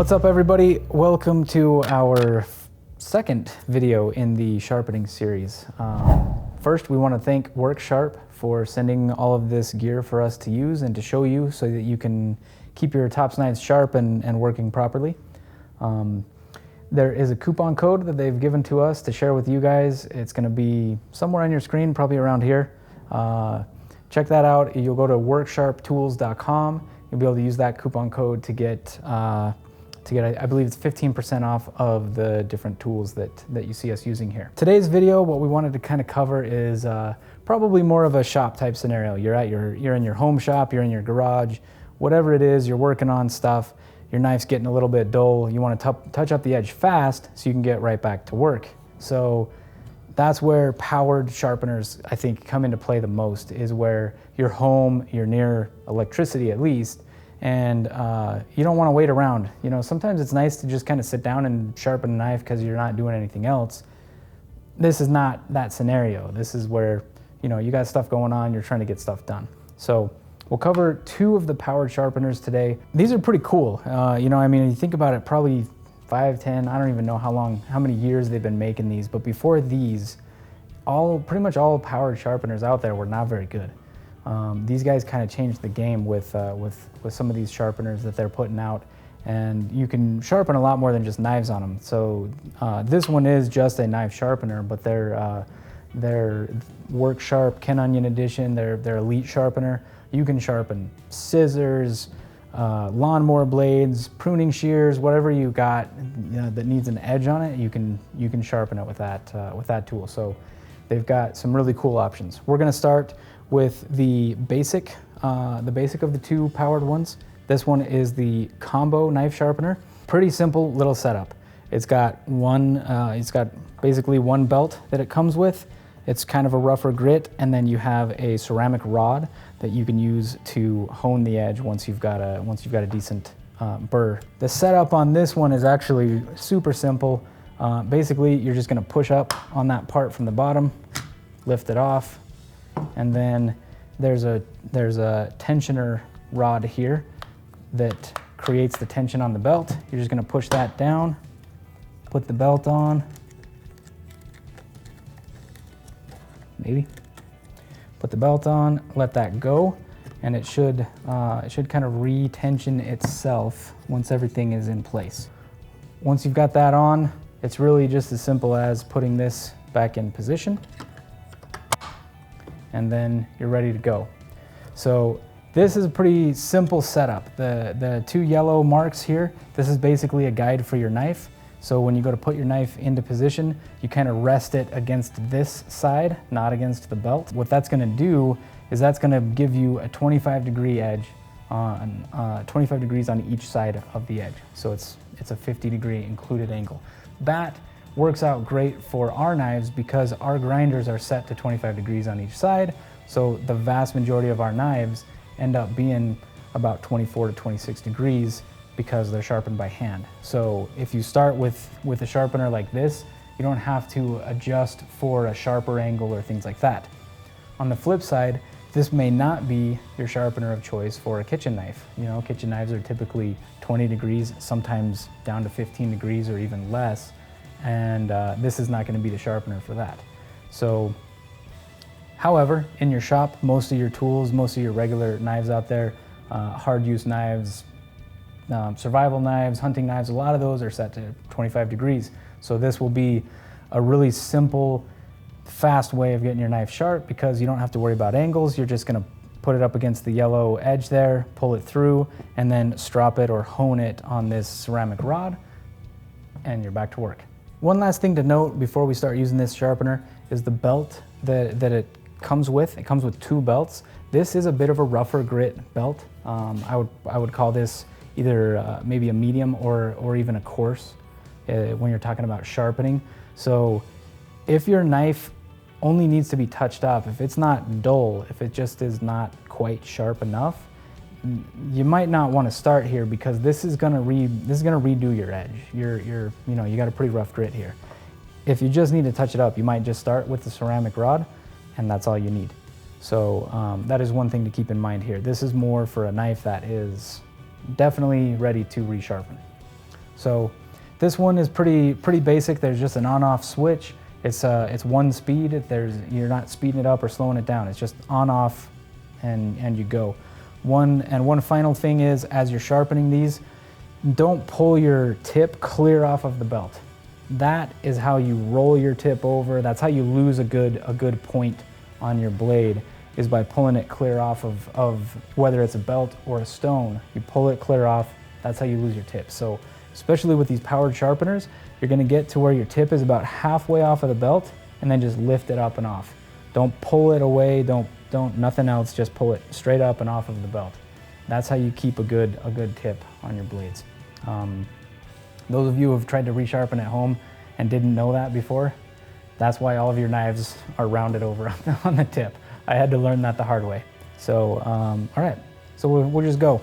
What's up, everybody? Welcome to our second video in the sharpening series. First, we want to thank WorkSharp for sending all of this gear for us to use and to show you so that you can keep your TOPS knives sharp and working properly. There is a coupon code that they've given to us to share with you guys. It's going to be somewhere on your screen, probably around here. Check that out. You'll go to worksharptools.com. You'll be able to use that coupon code to get, I believe it's 15% off of the different tools that you see us using here. Today's video, what we wanted to kind of cover is probably more of a shop type scenario. You're in your home shop, you're in your garage, whatever it is, you're working on stuff, your knife's getting a little bit dull, you want to touch up the edge fast so you can get right back to work. So that's where powered sharpeners, I think, come into play the most, is where you're home, you're near electricity at least, and you don't want to wait around. You know, sometimes it's nice to just kind of sit down and sharpen a knife because you're not doing anything else. This is not that scenario. This is where, you know, you got stuff going on, you're trying to get stuff done. So we'll cover two of the powered sharpeners today. These are pretty cool. You know, I mean, you think about it, probably 5, 10, I don't even know how many years they've been making these, but before these, pretty much all powered sharpeners out there were not very good. These guys kind of changed the game with some of these sharpeners that they're putting out, and you can sharpen a lot more than just knives on them. So this one is just a knife sharpener, but their WorkSharp Ken Onion Edition, their Elite sharpener, you can sharpen scissors, lawnmower blades, pruning shears, whatever you got, you know, that needs an edge on it, you can sharpen it with that tool. So they've got some really cool options. We're going to start with the basic of the two powered ones. This one is the combo knife sharpener. Pretty simple little setup. It's got basically one belt that it comes with. It's kind of a rougher grit, and then you have a ceramic rod that you can use to hone the edge once you've got a decent burr. The setup on this one is actually super simple. Basically, you're just going to push up on that part from the bottom, lift it off, and then there's a tensioner rod here that creates the tension on the belt. You're just going to push that down, put the belt on, put the belt on, let that go, and it should kind of re-tension itself once everything is in place. Once you've got that on, it's really just as simple as putting this back in position, and then you're ready to go. So this is a pretty simple setup. The two yellow marks here, this is basically a guide for your knife. So when you go to put your knife into position, you kind of rest it against this side, not against the belt. What that's going to do is that's going to give you a 25-degree edge on 25 degrees on each side of the edge. So it's a 50-degree included angle. That works out great for our knives because our grinders are set to 25 degrees on each side. So the vast majority of our knives end up being about 24 to 26 degrees because they're sharpened by hand. So if you start with a sharpener like this, you don't have to adjust for a sharper angle or things like that. On the flip side, this may not be your sharpener of choice for a kitchen knife. You know, kitchen knives are typically 20 degrees, sometimes down to 15 degrees or even less, and this is not going to be the sharpener for that. So, however, in your shop, most of your tools, most of your regular knives out there, hard use knives, survival knives, hunting knives, a lot of those are set to 25 degrees. So this will be a really simple, fast way of getting your knife sharp because you don't have to worry about angles. You're just going to put it up against the yellow edge there, pull it through, and then strop it or hone it on this ceramic rod, and you're back to work. One last thing to note before we start using this sharpener is the belt that it comes with. It comes with two belts. This is a bit of a rougher grit belt. I would call this either maybe a medium or even a coarse when you're talking about sharpening. So if your knife only needs to be touched up, if it's not dull, if it just is not quite sharp enough, you might not want to start here because this is gonna redo your edge. You know, you got a pretty rough grit here. If you just need to touch it up, you might just start with the ceramic rod, and that's all you need. So that is one thing to keep in mind here. This is more for a knife that is definitely ready to resharpen. So this one is pretty basic. There's just an on-off switch. It's one speed. You're not speeding it up or slowing it down. It's just on-off, and you go. One final thing is, as you're sharpening these, don't pull your tip clear off of the belt. That is how you roll your tip over. That's how you lose a good point on your blade, is by pulling it clear off of whether it's a belt or a stone. You pull it clear off, that's how you lose your tip. So especially with these powered sharpeners, you're gonna get to where your tip is about halfway off of the belt, and then just lift it up and off. Don't pull it away, don't nothing else, just pull it straight up and off of the belt. That's how you keep a good tip on your blades. Those of you who have tried to resharpen at home and didn't know that before, that's why all of your knives are rounded over on the tip. I had to learn that the hard way. So, all right, so we'll just go.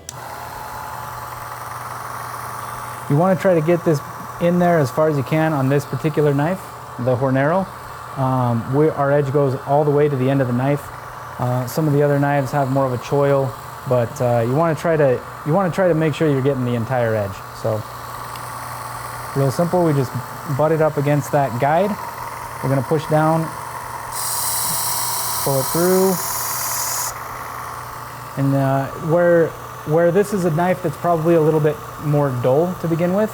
You want to try to get this in there as far as you can on this particular knife, the Hornero. Our edge goes all the way to the end of the knife. Some of the other knives have more of a choil, but you want to try to make sure you're getting the entire edge. So, real simple. We just butt it up against that guide. We're going to push down, pull it through, and where this is a knife that's probably a little bit more dull to begin with,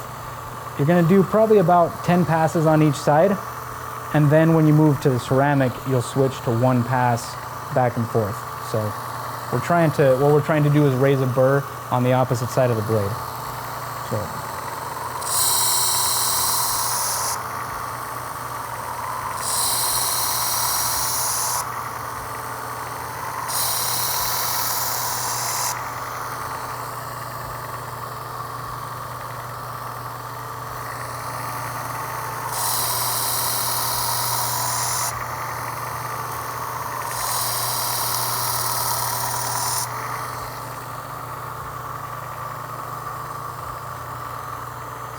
you're going to do probably about 10 passes on each side, and then when you move to the ceramic, you'll switch to one pass back and forth. So what we're trying to do is raise a burr on the opposite side of the blade. So.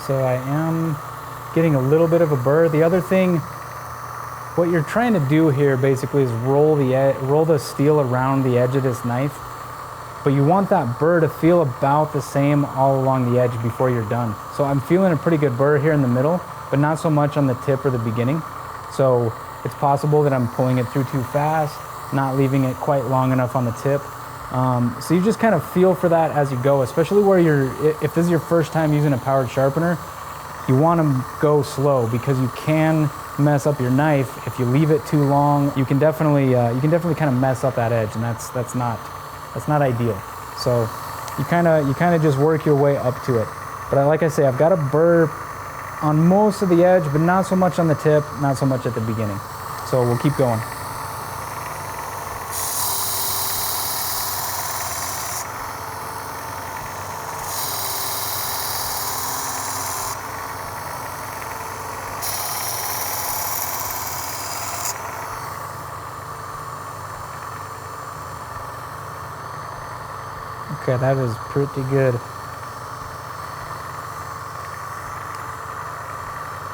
So I am getting a little bit of a burr. The other thing, what you're trying to do here basically is roll the steel around the edge of this knife, but you want that burr to feel about the same all along the edge before you're done. So I'm feeling a pretty good burr here in the middle, but not so much on the tip or the beginning. So it's possible that I'm pulling it through too fast, not leaving it quite long enough on the tip. So you just kind of feel for that as you go, especially where if this is your first time using a powered sharpener, you want to go slow because you can mess up your knife. If you leave it too long, you can definitely kind of mess up that edge, and that's not ideal. So you kind of just work your way up to it. But like I say, I've got a burr on most of the edge, but not so much on the tip, not so much at the beginning. So we'll keep going. Okay, that is pretty good.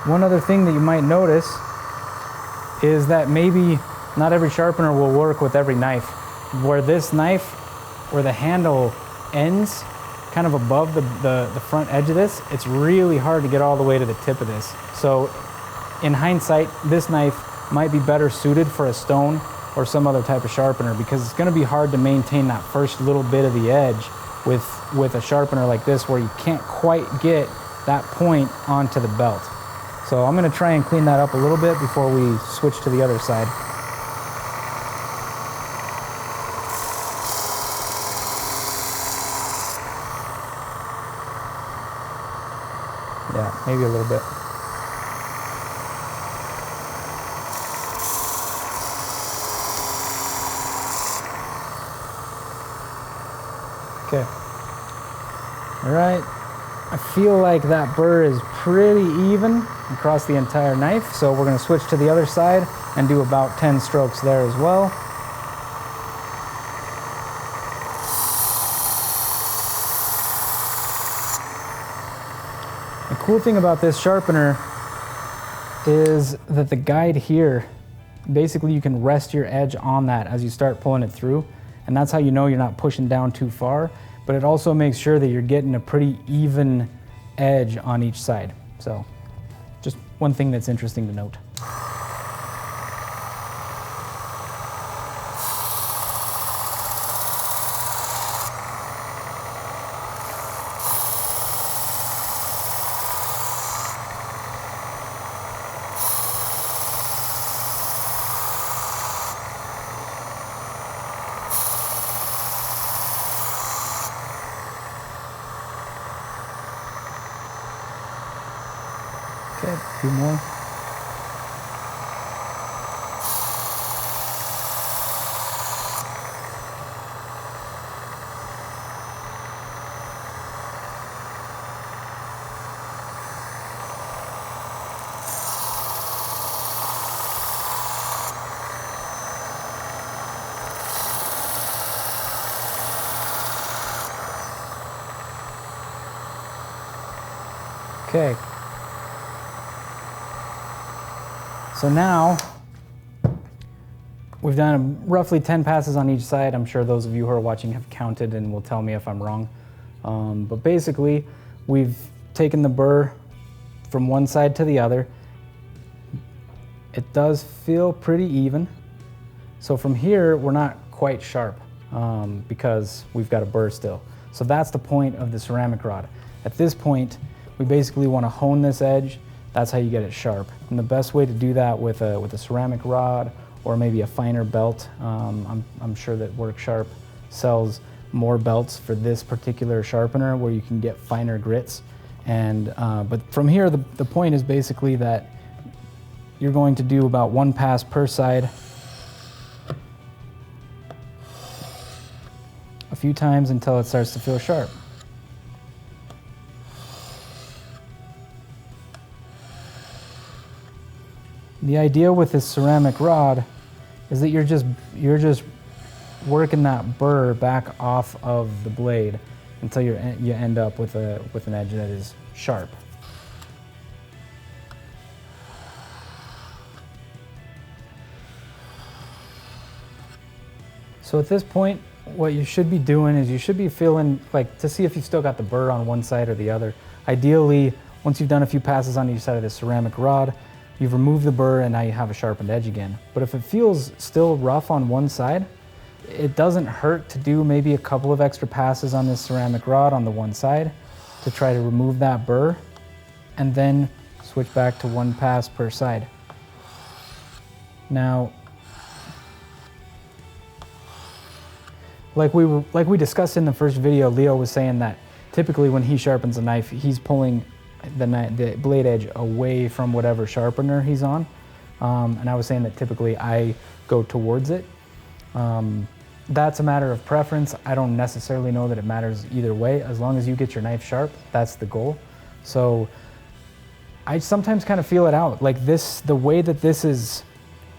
One other thing that you might notice is that maybe not every sharpener will work with every knife. Where this knife, where the handle ends kind of above the front edge of this, it's really hard to get all the way to the tip of this. So in hindsight, this knife might be better suited for a stone or some other type of sharpener, because it's going to be hard to maintain that first little bit of the edge with a sharpener like this, where you can't quite get that point onto the belt. So I'm going to try and clean that up a little bit before we switch to the other side. Yeah, maybe a little bit. Okay. All right. I feel like that burr is pretty even across the entire knife, so we're going to switch to the other side and do about 10 strokes there as well. The cool thing about this sharpener is that the guide here, basically you can rest your edge on that as you start pulling it through, and that's how you know you're not pushing down too far. But it also makes sure that you're getting a pretty even edge on each side. So just one thing that's interesting to note. Okay, a few more. Okay. So now we've done roughly 10 passes on each side. I'm sure those of you who are watching have counted and will tell me if I'm wrong. But basically, we've taken the burr from one side to the other. It does feel pretty even. So from here, we're not quite sharp because we've got a burr still. So that's the point of the ceramic rod. At this point, we basically want to hone this edge. That's how you get it sharp. And the best way to do that with a ceramic rod or maybe a finer belt, I'm sure that WorkSharp sells more belts for this particular sharpener where you can get finer grits. And but from here, the point is basically that you're going to do about one pass per side a few times until it starts to feel sharp. The idea with this ceramic rod is that you're just working that burr back off of the blade until you end up with an edge that is sharp. So at this point, what you should be doing is you should be feeling like to see if you've still got the burr on one side or the other. Ideally, once you've done a few passes on each side of the ceramic rod, you've removed the burr and now you have a sharpened edge again. But if it feels still rough on one side, it doesn't hurt to do maybe a couple of extra passes on this ceramic rod on the one side to try to remove that burr and then switch back to one pass per side. Now, like we discussed in the first video, Leo was saying that typically when he sharpens a knife, he's pulling the blade edge away from whatever sharpener he's on. And I was saying that typically I go towards it. That's a matter of preference. I don't necessarily know that it matters either way. As long as you get your knife sharp, that's the goal. So I sometimes kind of feel it out. Like this, the way that this is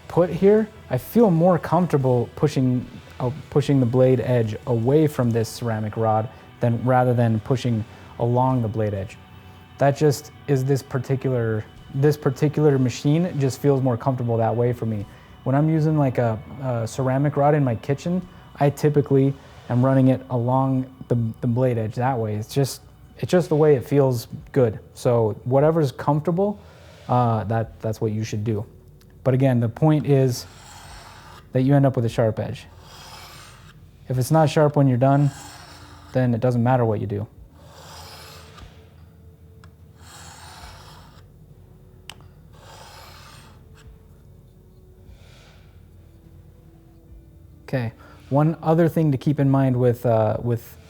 put here, I feel more comfortable pushing the blade edge away from this ceramic rod rather than pushing along the blade edge. That just is this particular machine. It just feels more comfortable that way for me. When I'm using like a ceramic rod in my kitchen, I typically am running it along the blade edge that way. It's just the way it feels good. So whatever's comfortable, that's what you should do. But again, the point is that you end up with a sharp edge. If it's not sharp when you're done, then it doesn't matter what you do. Okay, one other thing to keep in mind with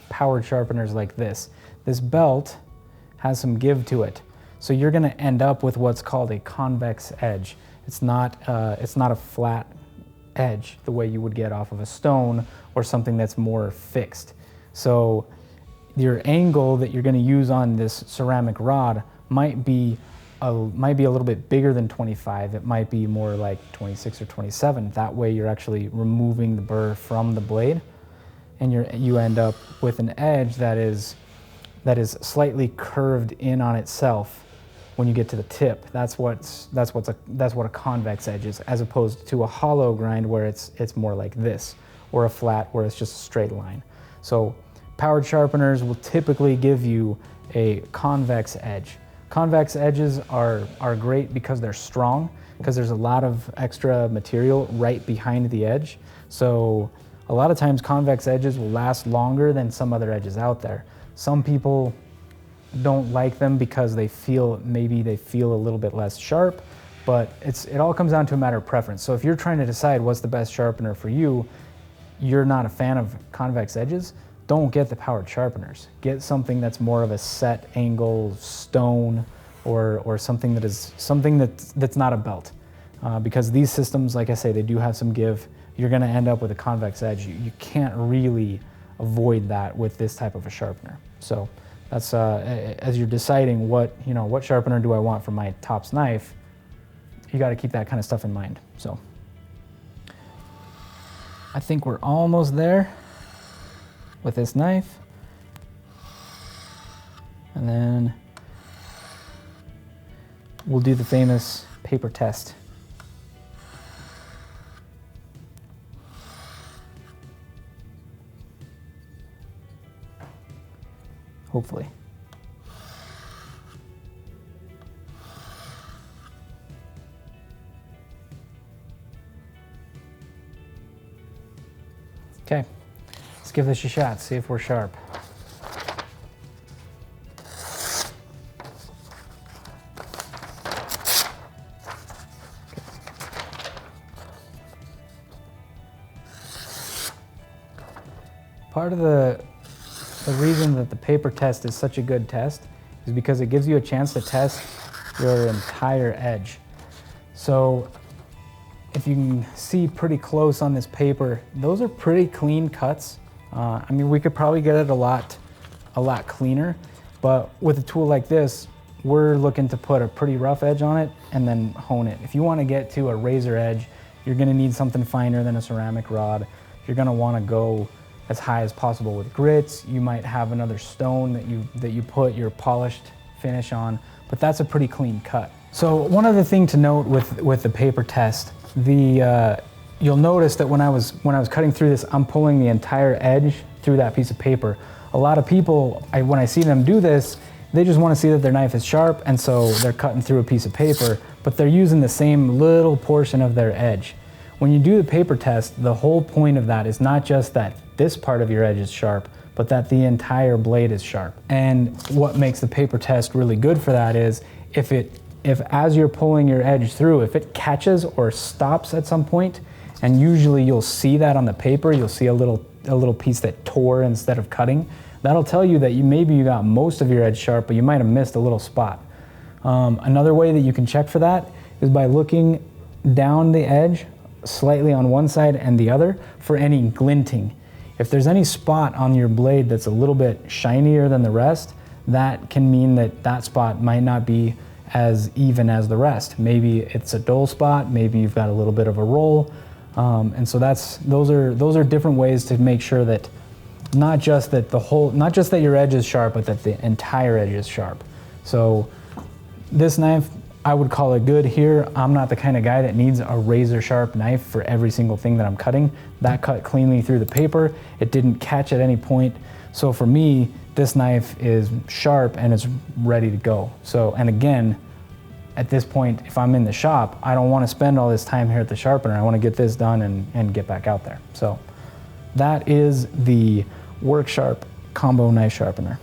powered sharpeners like this belt has some give to it. So you're gonna end up with what's called a convex edge. It's not a flat edge the way you would get off of a stone or something that's more fixed. So your angle that you're gonna use on this ceramic rod might be a little bit bigger than 25. It might be more like 26 or 27. That way you're actually removing the burr from the blade and you end up with an edge that is slightly curved in on itself when you get to the tip. That's what a convex edge is, as opposed to a hollow grind where it's more like this, or a flat where it's just a straight line. So powered sharpeners will typically give you a convex edge. Convex edges are great because they're strong, because there's a lot of extra material right behind the edge. So a lot of times convex edges will last longer than some other edges out there. Some people don't like them because maybe they feel a little bit less sharp, but it all comes down to a matter of preference. So if you're trying to decide what's the best sharpener for you, you're not a fan of convex edges, don't get the powered sharpeners. Get something that's more of a set angle stone, or something that's not a belt. Because these systems, like I say, they do have some give. You're gonna end up with a convex edge. You can't really avoid that with this type of a sharpener. So that's as you're deciding what sharpener do I want for my TOPS knife, you got to keep that kind of stuff in mind. So I think we're almost there with this knife. And then we'll do the famous paper test. Hopefully. Okay, let's give this a shot, see if we're sharp. Part of the reason that the paper test is such a good test is because it gives you a chance to test your entire edge. So if you can see pretty close on this paper, those are pretty clean cuts. I mean, we could probably get it a lot cleaner, but with a tool like this, we're looking to put a pretty rough edge on it and then hone it. If you want to get to a razor edge, you're going to need something finer than a ceramic rod. You're going to want to go as high as possible with grits. You might have another stone that you put your polished finish on, but that's a pretty clean cut. So one other thing to note with the paper test, you'll notice that when I was cutting through this, I'm pulling the entire edge through that piece of paper. A lot of people, when I see them do this, they just want to see that their knife is sharp, and so they're cutting through a piece of paper, but they're using the same little portion of their edge. When you do the paper test, the whole point of that is not just that this part of your edge is sharp, but that the entire blade is sharp. And what makes the paper test really good for that is if as you're pulling your edge through, if it catches or stops at some point, and usually you'll see that on the paper, you'll see a little piece that tore instead of cutting, that'll tell you that maybe you got most of your edge sharp, but you might have missed a little spot. Another way that you can check for that is by looking down the edge slightly on one side and the other for any glinting. If there's any spot on your blade that's a little bit shinier than the rest, that can mean that spot might not be as even as the rest. Maybe it's a dull spot, maybe you've got a little bit of a roll. And so those are different ways to make sure that not just that your edge is sharp, but that the entire edge is sharp. So this knife, I would call it good here. I'm not the kind of guy that needs a razor sharp knife for every single thing that I'm cutting. That cut cleanly through the paper. It didn't catch at any point. So for me, this knife is sharp and it's ready to go. So, and again, at this point, if I'm in the shop, I don't want to spend all this time here at the sharpener. I want to get this done and get back out there. So that is the Work Sharp Combo Knife Sharpener.